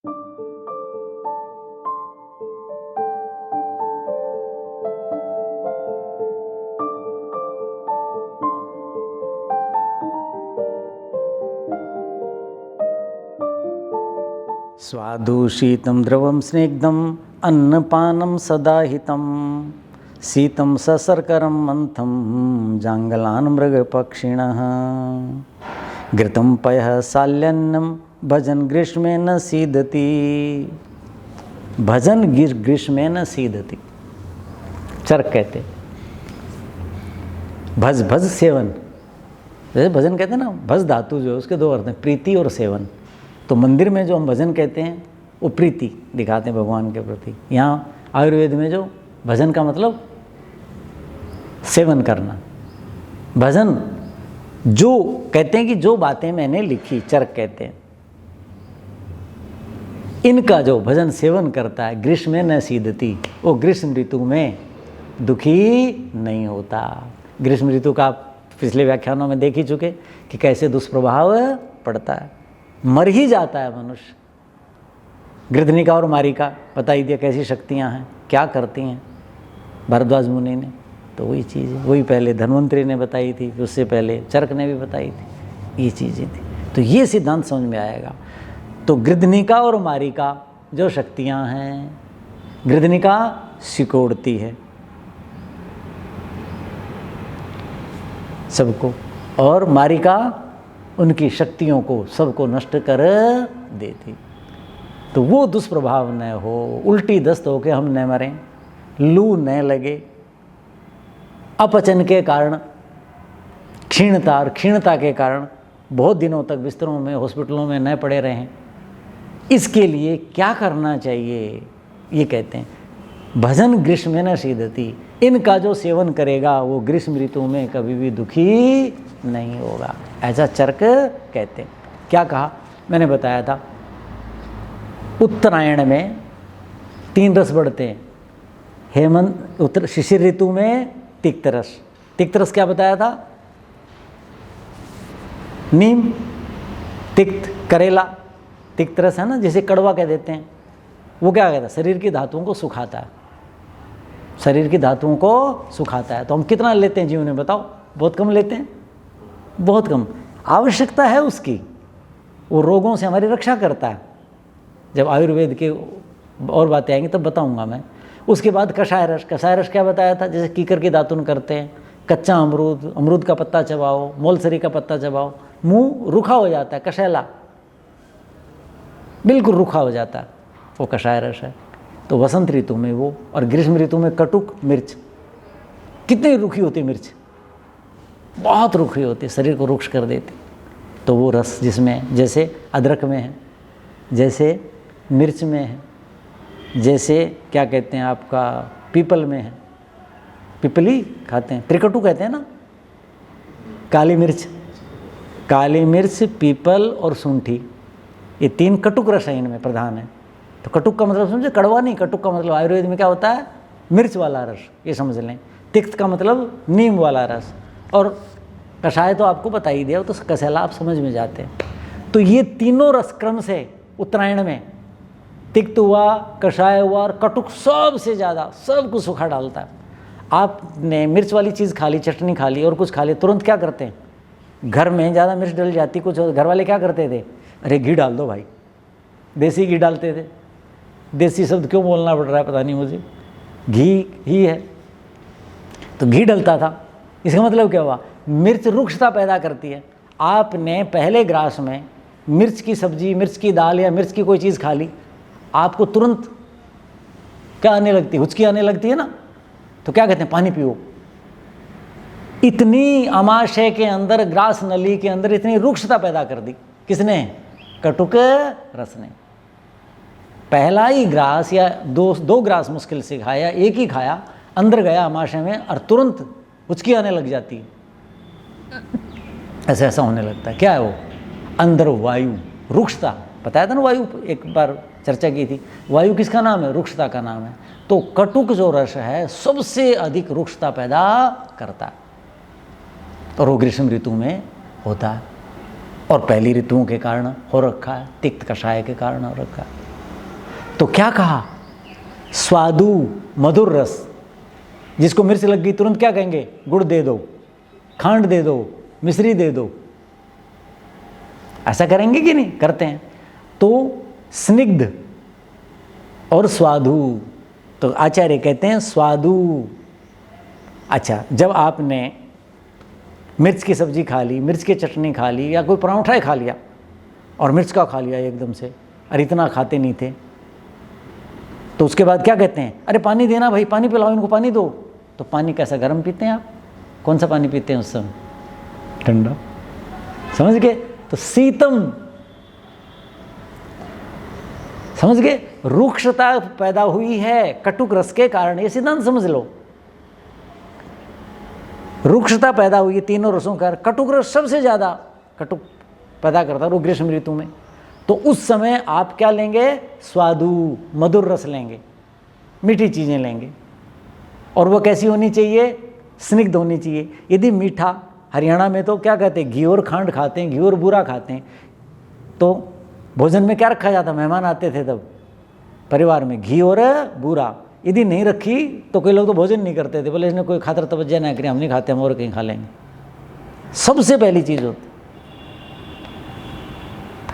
स्वादु शीतं द्रवं स्निग्धं अन्नपानं सदा हितं शीतं सशर्करं मंथं जांगलान् मृगपक्षिणः घृतं पयः साल्यन्नं भजन ग्रीष्मे न सीदति। भजन ग्रीष्मे न सीदति, चरक कहते। भज भज सेवन, जैसे भजन कहते हैं ना, भज धातु जो है उसके दो अर्थ हैं, प्रीति और सेवन। तो मंदिर में जो हम भजन कहते हैं वो प्रीति दिखाते हैं भगवान के प्रति। यहाँ आयुर्वेद में जो भजन का मतलब सेवन करना। भजन जो कहते हैं कि जो बातें मैंने लिखी, चरक कहते हैं, इनका जो भजन सेवन करता है ग्रीष्म में न सीदती, वो ग्रीष्म ऋतु में दुखी नहीं होता। ग्रीष्म ऋतु का आप पिछले व्याख्यानों में देख ही चुके कि कैसे दुष्प्रभाव पड़ता है, मर ही जाता है मनुष्य। गृधनिका और मारिका बता ही दिया कैसी शक्तियां हैं, क्या करती हैं भरद्वाज मुनि ने। तो वही चीज़ है, वही पहले धन्वंतरी ने बताई थी, उससे पहले चरक ने भी बताई थी, ये चीज़ें थी। तो ये सिद्धांत समझ में आएगा। तो गृधनिका और मारिका जो शक्तियां हैं, गृधनिका सिकोड़ती है सबको, और मारिका उनकी शक्तियों को सबको नष्ट कर देती। तो वो दुष्प्रभाव न हो, उल्टी दस्त होके हम न मरें, लू न लगे, अपचन के कारण, क्षीणता और क्षीणता के कारण बहुत दिनों तक बिस्तरों में, हॉस्पिटलों में न पड़े रहें, इसके लिए क्या करना चाहिए ये कहते हैं। भजन ग्रीष्म में न सीदती, इनका जो सेवन करेगा वो ग्रीष्म ऋतु में कभी भी दुखी नहीं होगा, ऐसा चरक कहते हैं। क्या कहा मैंने बताया था, उत्तरायण में 3 रस बढ़ते हैं। हेमंत उत्तर शिशिर ऋतु में तिक्त रस। तिक्त रस क्या बताया था? नीम, तिक्त, करेला, तिक्त रस है ना, जिसे कड़वा कह देते हैं। वो क्या कहता है? शरीर की धातुओं को सुखाता है, शरीर की धातुओं को सुखाता है। तो हम कितना लेते हैं जीवन में बताओ? बहुत कम लेते हैं, बहुत कम। आवश्यकता है उसकी, वो रोगों से हमारी रक्षा करता है। जब आयुर्वेद के और बातें आएंगी तब बताऊंगा मैं। उसके बाद कषाय रस। कषाय रस क्या बताया था? जैसे कीकर की दातुन करते हैं, कच्चा अमरूद, अमरूद का पत्ता चबाओ, मोलसरी का पत्ता चबाओ, मुंह रूखा हो जाता है, कषैला बिल्कुल रूखा हो जाता है, वो कषाय रस है। तो वसंत ऋतु में वो, और ग्रीष्म ऋतु में कटुक मिर्च। कितनी रूखी होती मिर्च, बहुत रूखी होती, शरीर को रुक्ष कर देती। तो वो रस जिसमें, जैसे अदरक में है, जैसे मिर्च में है, जैसे क्या कहते हैं आपका पीपल में है, पिपली खाते हैं, त्रिकटु कहते हैं ना, काली मिर्च, काली मिर्च, पीपल और सूंठी, ये 3 कटुक रस है, इनमें प्रधान है। तो कटुक का मतलब समझे, कड़वा नहीं, कटुक का मतलब आयुर्वेद में क्या होता है? मिर्च वाला रस, ये समझ लें। तिक्त का मतलब नीम वाला रस, और कषाय तो आपको बता ही दिया, तो कसेला आप समझ में जाते हैं। तो ये तीनों रस क्रम से उत्तरायण में तिक्त हुआ, कषाय हुआ और कटुक सबसे ज़्यादा सब कुछ सुखा डालता है। आपने मिर्च वाली चीज़ खा ली, चटनी खा ली और कुछ खा ली, तुरंत क्या करते हैं? घर में ज़्यादा मिर्च डल जाती, कुछ घर वाले क्या करते थे? अरे घी डाल दो भाई, देसी घी डालते थे। देसी शब्द क्यों बोलना पड़ रहा है पता नहीं मुझे, घी ही है। तो घी डलता था, इसका मतलब क्या हुआ? मिर्च रुक्षता पैदा करती है। आपने पहले ग्रास में मिर्च की सब्जी, मिर्च की दाल या मिर्च की कोई चीज़ खा ली, आपको तुरंत क्या आने लगती है? हुचकी आने लगती है ना। तो क्या कहते हैं? पानी पियो। इतनी आमाशय के अंदर, ग्रास नली के अंदर इतनी रुक्षता पैदा कर दी किसने? कटुक रस ने। पहला ही ग्रास या दो ग्रास मुश्किल से खाया, एक ही खाया, अंदर गया आमाशय में और तुरंत हुचकी आने लग जाती है। ऐसा होने लगता है। क्या है वो? अंदर वायु, रुक्षता। बताया था ना, वायु एक बार चर्चा की थी। वायु किसका नाम है? रुक्षता का नाम है। तो कटुक जो रस है सबसे अधिक रुक्षता पैदा करता है, और वो ग्रीष्म ऋतु में होता है, और पहली ऋतुओं के कारण हो रखा है, तिक्त कषाय के कारण हो रखा है। तो क्या कहा, स्वादु मधुर रस। जिसको मिर्च लग गई तुरंत क्या कहेंगे, गुड़ दे दो, खांड दे दो, मिश्री दे दो। ऐसा करेंगे कि नहीं, करते हैं। तो स्निग्ध और स्वादु, तो आचार्य कहते हैं स्वादु। अच्छा, जब आपने मिर्च की सब्जी खा ली, मिर्च की चटनी खा ली, या कोई पराठा ही खा लिया और मिर्च का खा लिया एकदम से, और इतना खाते नहीं थे, तो उसके बाद क्या कहते हैं, अरे पानी देना भाई, पानी पिलाओ इनको, पानी दो। तो पानी कैसा, गर्म पीते हैं आप? कौन सा पानी पीते हैं उस समय? ठंडा। समझ गए? तो शीतम, समझ गए? रुक्षता पैदा हुई है कटुक रस के कारण, ये सिद्धांत समझ लो। रुक्षता पैदा हुई है तीनों रसों का, कटुक रस सबसे ज्यादा कटुक पैदा करता है वो ग्रीष्म ऋतु में। तो उस समय आप क्या लेंगे, स्वादु मधुर रस लेंगे, मीठी चीजें लेंगे। और वो कैसी होनी चाहिए, स्निग्ध होनी चाहिए। यदि मीठा, हरियाणा में तो क्या कहते हैं, घी और खांड खाते हैं, घी और बूरा खाते हैं। तो भोजन में क्या रखा जाता, मेहमान आते थे तब परिवार में, घी और बूरा। यदि नहीं रखी तो कई लोग तो भोजन नहीं करते थे, बोले इसने कोई खातर तवज्जो ना करें, हम नहीं खाते, हम और कहीं खा लेंगे। सबसे पहली चीज होती,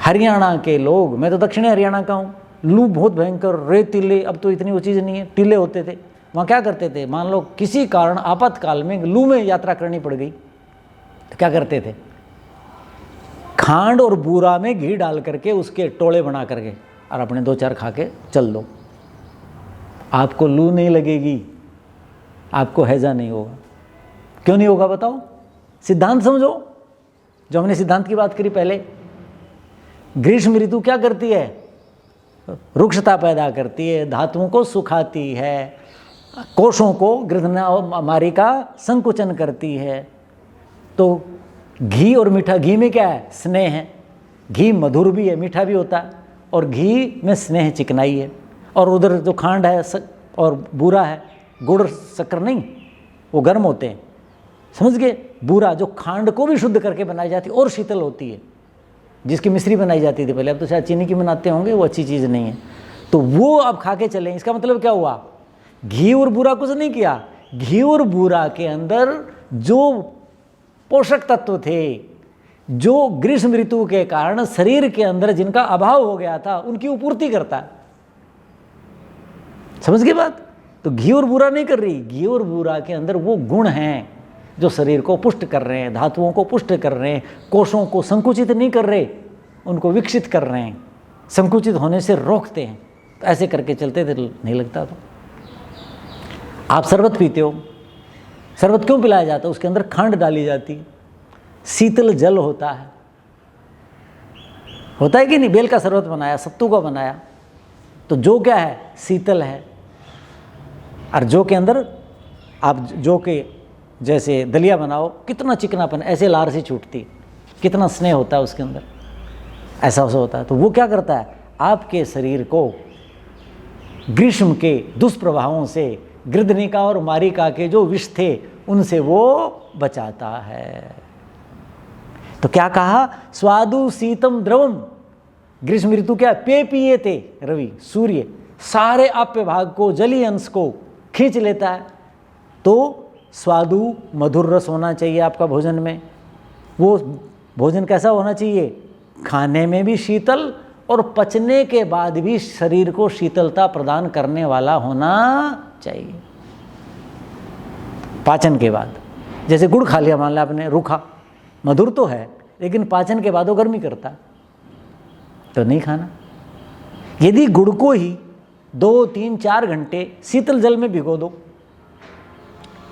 हरियाणा के लोग, मैं तो दक्षिणी हरियाणा का हूँ, लू बहुत भयंकर, रेतीले, अब तो इतनी वो चीज़ नहीं है, टीले होते थे। वहाँ क्या करते थे, मान लो किसी कारण आपातकाल में लू में यात्रा करनी पड़ गई, तो क्या करते थे, खांड और बूरा में घी डाल करके उसके टोले बना करके और अपने 2-4 खा के चल दो। आपको लू नहीं लगेगी, आपको हैजा नहीं होगा। क्यों नहीं होगा बताओ? सिद्धांत समझो, जो हमने सिद्धांत की बात करी पहले। ग्रीष्म ऋतु क्या करती है, रुक्षता पैदा करती है, धातुओं को सुखाती है, कोशों को गृधना और मारी का संकुचन करती है। तो घी और मीठा, घी में क्या है, स्नेह है। घी मधुर भी है, मीठा भी होता है, और घी में स्नेह चिकनाई है। और उधर जो खांड है और बूरा है, गुड़ शक्कर नहीं, वो गर्म होते हैं, समझ गए। बूरा जो खांड को भी शुद्ध करके बनाई जाती है और शीतल होती है, जिसकी मिश्री बनाई जाती थी पहले, अब तो शायद चीनी की बनाते होंगे, वो अच्छी चीज़ नहीं है। तो वो अब खा के चलें। इसका मतलब क्या हुआ, घी और बूरा कुछ नहीं किया, घी और बूरा के अंदर जो पोषक तत्व थे, जो ग्रीष्म ऋतु के कारण शरीर के अंदर जिनका अभाव हो गया था, उनकी पूर्ति करता है। समझ गए बात? तो घी और बूरा नहीं कर रही, घी और बूरा के अंदर वो गुण हैं जो शरीर को पुष्ट कर रहे हैं, धातुओं को पुष्ट कर रहे हैं, कोशों को संकुचित नहीं कर रहे, उनको विकसित कर रहे हैं, संकुचित होने से रोकते हैं। तो ऐसे करके चलते थे, नहीं लगता। तो आप शरबत पीते हो, शरबत क्यों पिलाया जाता है, उसके अंदर खांड डाली जाती है, शीतल जल होता है कि नहीं। बेल का शरबत बनाया, सत्तू का बनाया, तो जो क्या है, शीतल है। और जो के अंदर आप जो के जैसे दलिया बनाओ, कितना चिकनापन, ऐसे लार सी छूटती, कितना स्नेह होता है उसके अंदर, ऐसा होता है। तो वो क्या करता है, आपके शरीर को ग्रीष्म के दुष्प्रभावों से, गृधनिका और मारिका के जो विष थे, उनसे वो बचाता है। तो क्या कहा, स्वादु शीतम द्रवम। ग्रीष्म ऋतु क्या, पेय पिए थे, रवि सूर्य सारे आप्य भाग को, जलीय अंश को खींच लेता है। तो स्वादु मधुर रस होना चाहिए आपका भोजन में। वो भोजन कैसा होना चाहिए, खाने में भी शीतल और पचने के बाद भी शरीर को शीतलता प्रदान करने वाला होना चाहिए। पाचन के बाद, जैसे गुड़ खा लिया मान लिया आपने, रूखा, मधुर तो है लेकिन पाचन के बाद वो गर्मी करता, तो नहीं खाना। यदि गुड़ को ही 2, 3, 4 घंटे शीतल जल में भिगो दो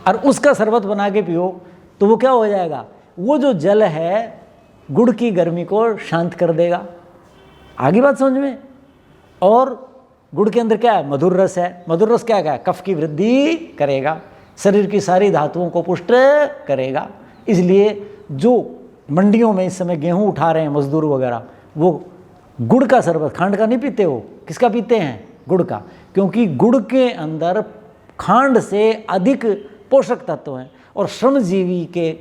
और उसका शरबत बना के पियो, तो वो क्या हो जाएगा, वो जो जल है गुड़ की गर्मी को शांत कर देगा। आगे बात समझ में। और गुड़ के अंदर क्या है, मधुर रस है। मधुर रस क्या है, कफ की वृद्धि करेगा, शरीर की सारी धातुओं को पुष्ट करेगा। इसलिए जो मंडियों में इस समय गेहूं उठा रहे हैं मजदूर वगैरह, वो गुड़ का शरबत, खांड का नहीं पीते, हो किसका पीते हैं, गुड़ का। क्योंकि गुड़ के अंदर खांड से अधिक पोषक तत्व हैं, और श्रमजीवी के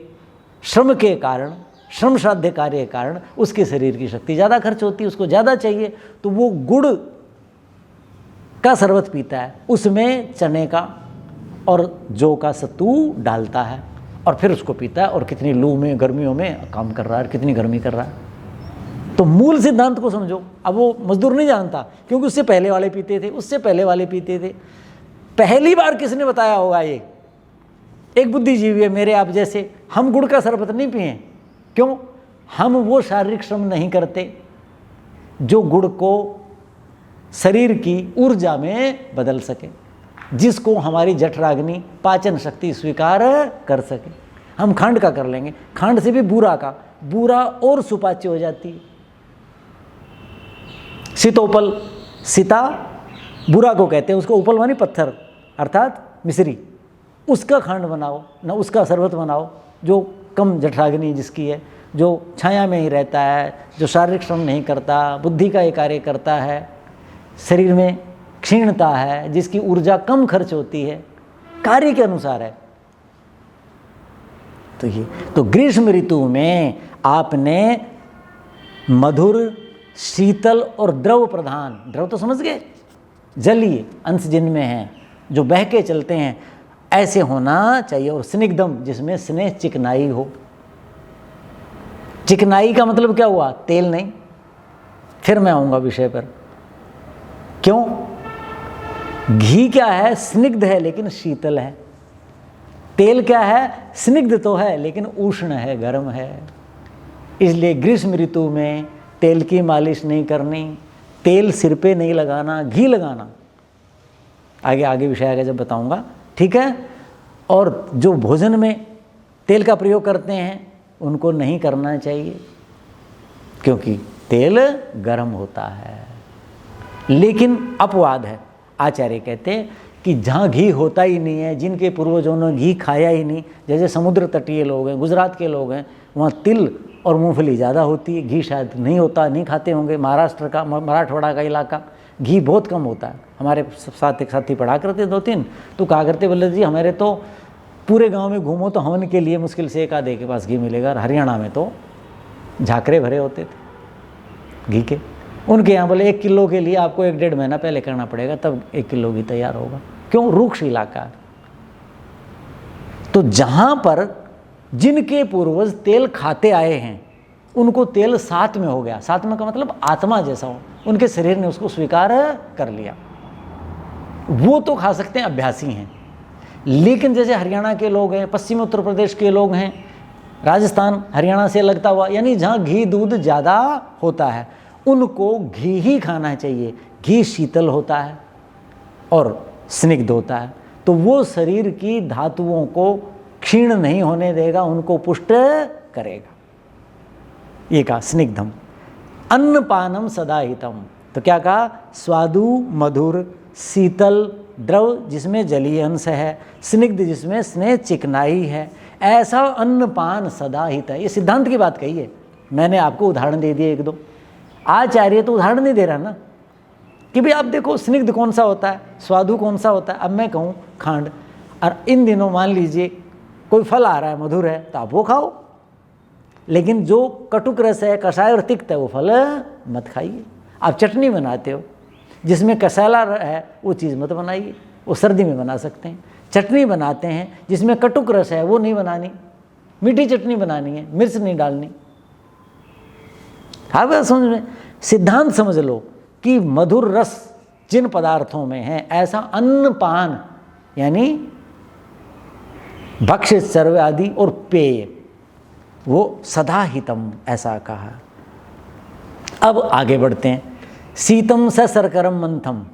श्रम के कारण, श्रम साध्य कार्य के कारण उसके शरीर की शक्ति ज़्यादा खर्च होती है, उसको ज़्यादा चाहिए। तो वो गुड़ का शरबत पीता है, उसमें चने का और जौ का सत्तू डालता है और फिर उसको पीता है, और कितनी लू में गर्मियों में काम कर रहा है, कितनी गर्मी कर रहा है। तो मूल सिद्धांत को समझो। अब वो मजदूर नहीं जानता, क्योंकि उससे पहले वाले पीते थे, उससे पहले वाले पीते थे। पहली बार किसने बताया होगा? ये एक बुद्धिजीवी है मेरे आप जैसे। हम गुड़ का शरबत नहीं पिए, क्यों? हम वो शारीरिक श्रम नहीं करते जो गुड़ को शरीर की ऊर्जा में बदल सके, जिसको हमारी जठराग्नि पाचन शक्ति स्वीकार कर सके। हम खांड का कर लेंगे, खांड से भी बूरा और सुपाच्य हो जाती है। सीतोपल, सीता बुरा को कहते हैं, उसको उपल मानी पत्थर अर्थात मिश्री, उसका खांड बनाओ ना, उसका शरबत बनाओ जो कम जठराग्नि जिसकी है, जो छाया में ही रहता है, जो शारीरिक श्रम नहीं करता, बुद्धि का ये कार्य करता है, शरीर में क्षीणता है, जिसकी ऊर्जा कम खर्च होती है, कार्य के अनुसार है। तो ये तो ग्रीष्म ऋतु में आपने मधुर, शीतल और द्रव प्रधान, द्रव तो समझ गए, जलीय अंश जिनमें हैं, जो बह के चलते हैं, ऐसे होना चाहिए। और स्निग्धम, जिसमें स्नेह चिकनाई हो। चिकनाई का मतलब क्या हुआ? तेल नहीं। फिर मैं आऊंगा विषय पर। क्यों? घी क्या है? स्निग्ध है लेकिन शीतल है। तेल क्या है? स्निग्ध तो है लेकिन उष्ण है, गर्म है। इसलिए ग्रीष्म ऋतु में तेल की मालिश नहीं करनी, तेल सिर पे नहीं लगाना, घी लगाना। आगे विषय आगे जब बताऊंगा, ठीक है। और जो भोजन में तेल का प्रयोग करते हैं उनको नहीं करना चाहिए, क्योंकि तेल गर्म होता है। लेकिन अपवाद है। आचार्य कहते हैं कि जहाँ घी होता ही नहीं है, जिनके पूर्वजों ने घी खाया ही नहीं, जैसे समुद्र तटीय लोग हैं, गुजरात के लोग हैं, वहाँ तिल और मूंगफली ज़्यादा होती है, घी शायद नहीं होता, नहीं खाते होंगे। महाराष्ट्र का, मराठवाड़ा का इलाका, घी बहुत कम होता है। हमारे साथ एक साथी पढ़ा करते 2-3, तो कहा करते बोले जी हमारे तो पूरे गांव में घूमो तो हवन के लिए मुश्किल से एक आधे के पास घी मिलेगा। और हरियाणा में तो झाकरे भरे होते थे घी के। उनके यहाँ बोले 1 किलो के लिए आपको 1-1.5 महीना पहले करना पड़ेगा, तब 1 किलो घी तैयार होगा। क्यों? रुक्ष इलाका। तो जहाँ पर जिनके पूर्वज तेल खाते आए हैं उनको तेल साथ में हो गया। साथ में का मतलब आत्मा जैसा हो, उनके शरीर ने उसको स्वीकार कर लिया। वो तो खा सकते हैं, अभ्यासी हैं। लेकिन जैसे हरियाणा के लोग हैं, पश्चिमी उत्तर प्रदेश के लोग हैं, राजस्थान हरियाणा से लगता हुआ, यानी जहाँ घी दूध ज़्यादा होता है उनको घी ही खाना चाहिए। घी शीतल होता है और स्निग्ध होता है, तो वो शरीर की धातुओं को क्षीण नहीं होने देगा, उनको पुष्ट करेगा। ये कहा स्निग्धम। अन्नपानम सदा हितम, तो क्या कहा? स्वादु, मधुर, शीतल, द्रव जिसमें जलीय अंश है, स्निग्ध जिसमें स्नेह चिकनाई है, ऐसा अन्नपान सदा हित है। ये सिद्धांत की बात कही है। मैंने आपको उदाहरण दे दिए 1-2। आचार्य तो उदाहरण नहीं दे रहा ना कि भाई आप देखो स्निग्ध कौन सा होता है, स्वादु कौन सा होता है। अब मैं कहूँ खांड, और इन दिनों मान लीजिए कोई फल आ रहा है, मधुर है, तो आप वो खाओ। लेकिन जो कटुक रस है, कषाय और तिक्त है, वो फल मत खाइए। आप चटनी बनाते हो जिसमें कसैला है, वो चीज़ मत बनाइए, वो सर्दी में बना सकते हैं। चटनी बनाते हैं जिसमें कटुक रस है, वो नहीं बनानी। मीठी चटनी बनानी है, मिर्च नहीं डालनी। हाँ, बात समझ में? सिद्धांत समझ लो कि मधुर रस जिन पदार्थों में है, ऐसा अन्नपान यानी भक्ष्य, सर्व आदि और पेय, वो सदा हितम, ऐसा कहा। अब आगे बढ़ते हैं। शीतम स सरकरम मंथम।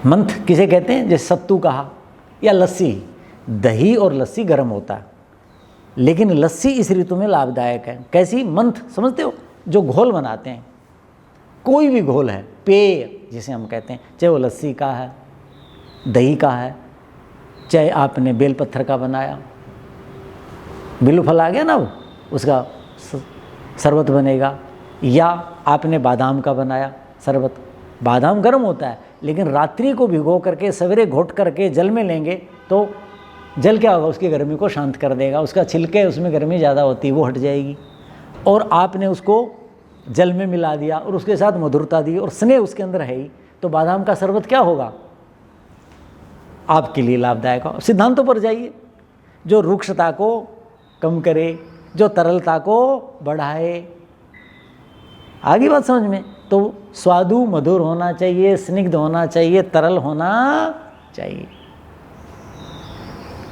मंथ किसे कहते हैं? जैसे सत्तू कहा या लस्सी। दही और लस्सी गर्म होता है, लेकिन लस्सी इस ऋतु में लाभदायक है। कैसी? मंथ समझते हो? जो घोल बनाते हैं, कोई भी घोल है, पेय जिसे हम कहते हैं, चाहे वो लस्सी का है, दही का है, चाहे आपने बेलपत्थर का बनाया, बिल्लू फल आ गया ना, वो उसका शरबत बनेगा, या आपने बादाम का बनाया शरबत। बादाम गर्म होता है, लेकिन रात्रि को भिगो करके सवेरे घोट करके जल में लेंगे तो जल क्या होगा? उसकी गर्मी को शांत कर देगा। उसका छिलके, उसमें गर्मी ज़्यादा होती है, वो हट जाएगी। और आपने उसको जल में मिला दिया और उसके साथ मधुरता दी और स्नेह उसके अंदर है ही, तो बादाम का शरबत क्या होगा? आपके लिए लाभदायक हो। सिद्धांतों पर जाइए, जो रुक्षता को कम करे, जो तरलता को बढ़ाए। आगे बात समझ में? तो स्वादु मधुर होना चाहिए, स्निग्ध होना चाहिए, तरल होना चाहिए।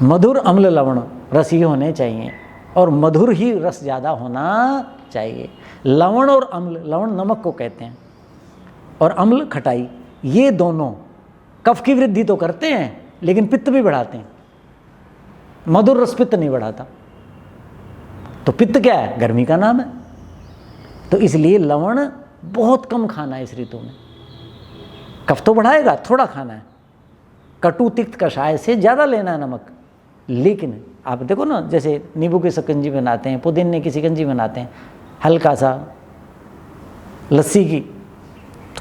मधुर अम्ल लवण रस ही होने चाहिए और मधुर ही रस ज़्यादा होना चाहिए। लवण और अम्ल, लवण नमक को कहते हैं और अम्ल खटाई, ये दोनों कफ की वृद्धि तो करते हैं लेकिन पित्त भी बढ़ाते हैं। मधुर रस पित्त नहीं बढ़ाता। तो पित्त क्या है? गर्मी का नाम है। तो इसलिए लवण बहुत कम खाना है इस ऋतु में। कफ तो बढ़ाएगा, थोड़ा खाना है। कटु तिक्त कषाय से ज़्यादा लेना है नमक। लेकिन आप देखो ना, जैसे नींबू की शिकंजी बनाते हैं, पुदीने की शिकंजी बनाते हैं, हल्का सा लस्सी की,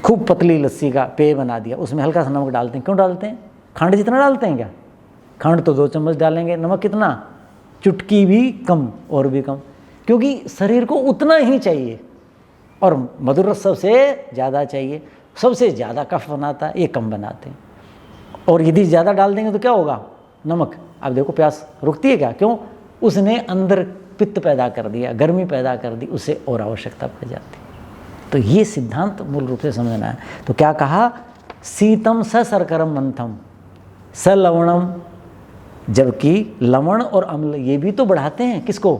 खूब पतली लस्सी का पेय बना दिया, उसमें हल्का सा नमक डालते हैं। क्यों डालते हैं? खंड जितना डालते हैं क्या? खंड तो 2 चम्मच डालेंगे, नमक कितना? चुटकी भी कम और भी कम, क्योंकि शरीर को उतना ही चाहिए और मधुर रस सबसे ज़्यादा चाहिए। सबसे ज़्यादा कफ बनाता है, ये कम बनाते हैं। और यदि ज़्यादा डाल देंगे तो क्या होगा? नमक, आप देखो प्यास रुकती है क्या? क्यों? उसने अंदर पित्त पैदा कर दिया, गर्मी पैदा कर दी, उससे और आवश्यकता पड़ जाती। तो ये सिद्धांत मूल रूप से समझना है। तो क्या कहा? शीतम स शर्करम मंथम स लवणम, जबकि लवण और अम्ल ये भी तो बढ़ाते हैं किसको?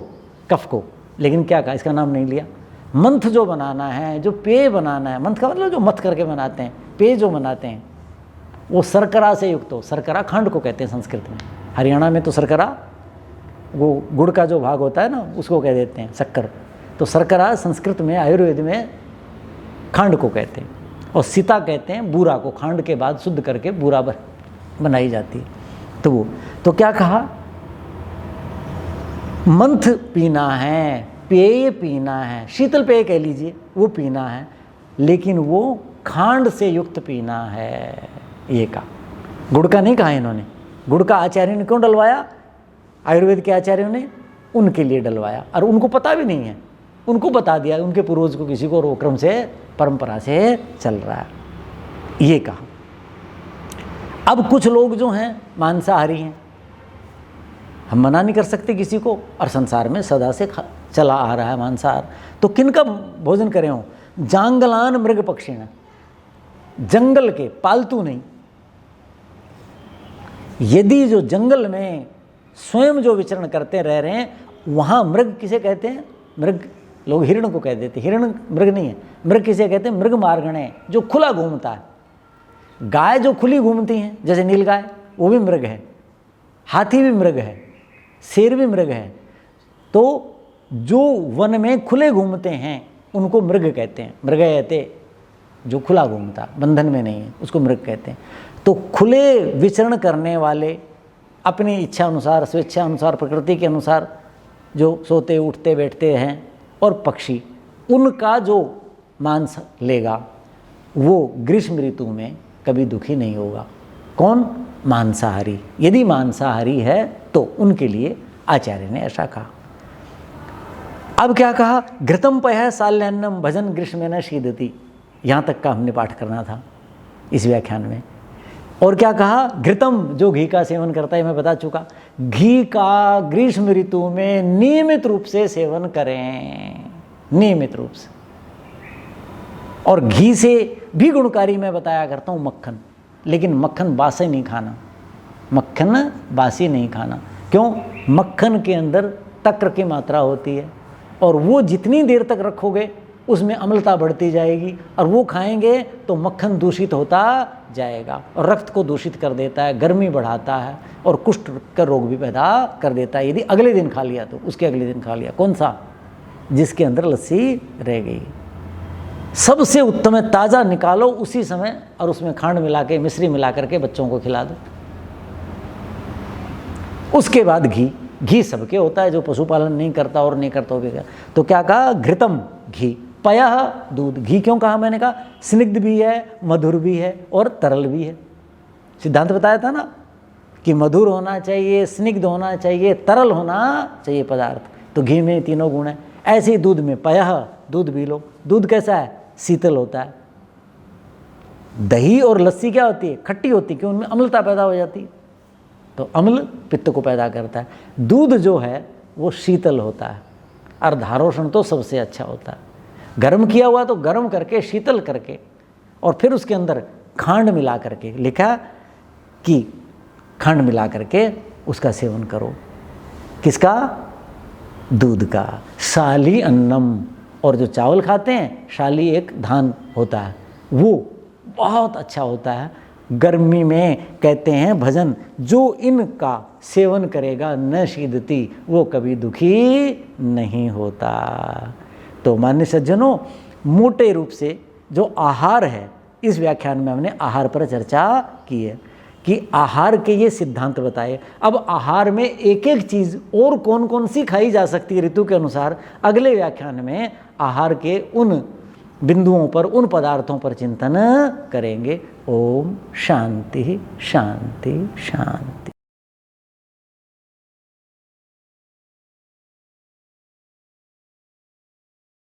कफ को। लेकिन क्या कहा? इसका नाम नहीं लिया। मंथ जो बनाना है, जो पेय बनाना है, मंथ का मतलब जो मथ करके बनाते हैं, पेय जो बनाते हैं, वो शर्करा से युक्त हो। शर्करा खंड को कहते हैं संस्कृत में। हरियाणा में तो शर्करा, वो गुड़ का जो भाग होता है ना, उसको कह देते हैं शक्कर। तो शर्करा संस्कृत में, आयुर्वेद में खंड को कहते हैं। और सीता कहते हैं बूरा को, खांड के बाद शुद्ध करके बूरा बनाई जाती है। तो वो तो क्या कहा? मंथ पीना है, पेय पीना है, शीतल पेय कह लीजिए, वो पीना है, लेकिन वो खांड से युक्त पीना है। ये कहा, गुड़ का नहीं कहा इन्होंने। गुड़ का आचार्य ने क्यों डलवाया? आयुर्वेद के आचार्यों ने उनके लिए डलवाया, और उनको पता भी नहीं है। उनको बता दिया उनके पूर्वज को, किसी को, और वो क्रम से, परंपरा से चल रहा है। ये कहा। अब कुछ लोग जो हैं मांसाहारी हैं, हम मना नहीं कर सकते किसी को, और संसार में सदा से चला आ रहा है मांसाहार। तो किनका भोजन करें हो? जांगलान मृग पक्षिण, जंगल के, पालतू नहीं। यदि जो जंगल में स्वयं जो विचरण करते रह रहे हैं, वहाँ मृग किसे कहते हैं? मृग, लोग हिरण को कह देते, हिरण मृग नहीं है। मृग किसे कहते हैं? मृग मार्गणे, जो खुला घूमता है। गाय जो खुली घूमती हैं, जैसे नीलगाय, वो भी मृग है। हाथी भी मृग है, शेर भी मृग है। तो जो वन में खुले घूमते हैं उनको मृग कहते हैं। मृगयते, जो खुला घूमता, बंधन में नहीं है, उसको मृग कहते हैं। तो खुले विचरण करने वाले, अपनी इच्छा अनुसार, स्वेच्छा अनुसार, प्रकृति के अनुसार जो सोते उठते बैठते हैं, और पक्षी, उनका जो मांस लेगा वो ग्रीष्म ऋतु में कभी दुखी नहीं होगा। कौन? मांसाहारी। यदि मांसाहारी है तो उनके लिए आचार्य ने ऐसा कहा। अब क्या कहा? घृतम पय साल्यान्नम भजन ग्रीष्मेन शीदति। यहाँ तक का हमने पाठ करना था इस व्याख्यान में। और क्या कहा? घृतम, जो घी का सेवन करता है, मैं बता चुका। घी का ग्रीष्म ऋतु में नियमित रूप से सेवन करें, नियमित रूप से। और घी से भी गुणकारी मैं बताया करता हूँ मक्खन, लेकिन मक्खन बासी नहीं खाना, मक्खन बासी नहीं खाना। क्यों? मक्खन के अंदर तक्र की मात्रा होती है, और वो जितनी देर तक रखोगे उसमें अम्लता बढ़ती जाएगी, और वो खाएंगे तो मक्खन दूषित होता जाएगा और रक्त को दूषित कर देता है, गर्मी बढ़ाता है, और कुष्ठ का रोग भी पैदा कर देता है। यदि अगले दिन खा लिया तो उसके अगले दिन खा लिया। कौन सा? जिसके अंदर लस्सी रह गई। सबसे उत्तम है ताज़ा निकालो उसी समय, और उसमें खांड मिला के, मिश्री मिला करके बच्चों को खिला दो। उसके बाद घी। घी सबके होता है, जो पशुपालन नहीं करता और नहीं करता भी। तो क्या कहा? घृतम, घी। पयः, दूध। घी क्यों कहा मैंने? कहा स्निग्ध भी है, मधुर भी है, और तरल भी है। सिद्धांत बताया था ना कि मधुर होना चाहिए, स्निग्ध होना चाहिए, तरल होना चाहिए पदार्थ। तो घी में तीनों गुण है। ऐसे ही दूध में पयः, दूध भी लो, दूध कैसा है? शीतल होता है। दही और लस्सी क्या होती है? खट्टी होती है, क्यों? उनमें अम्लता पैदा हो जाती है, तो अम्ल पित्त को पैदा करता है। दूध जो है वो शीतल होता है, अर्धारोषण तो सबसे अच्छा होता है। गर्म किया हुआ तो गर्म करके, शीतल करके, और फिर उसके अंदर खांड मिला करके, लिखा कि खंड मिला करके उसका सेवन करो। किसका? दूध का। शाली अन्नम, और जो चावल खाते हैं, शाली एक धान होता है, वो बहुत अच्छा होता है। गर्मी में कहते हैं भजन, जो इनका सेवन करेगा न शीदती, वो कभी दुखी नहीं होता। तो मान्य सज्जनों, मोटे रूप से जो आहार है, इस व्याख्यान में हमने आहार पर चर्चा की है कि आहार के ये सिद्धांत बताए। अब आहार में एक एक चीज़ और कौन कौन सी खाई जा सकती है ऋतु के अनुसार, अगले व्याख्यान में आहार के उन बिंदुओं पर, उन पदार्थों पर चिंतन करेंगे। ओम शांति शांति शांति।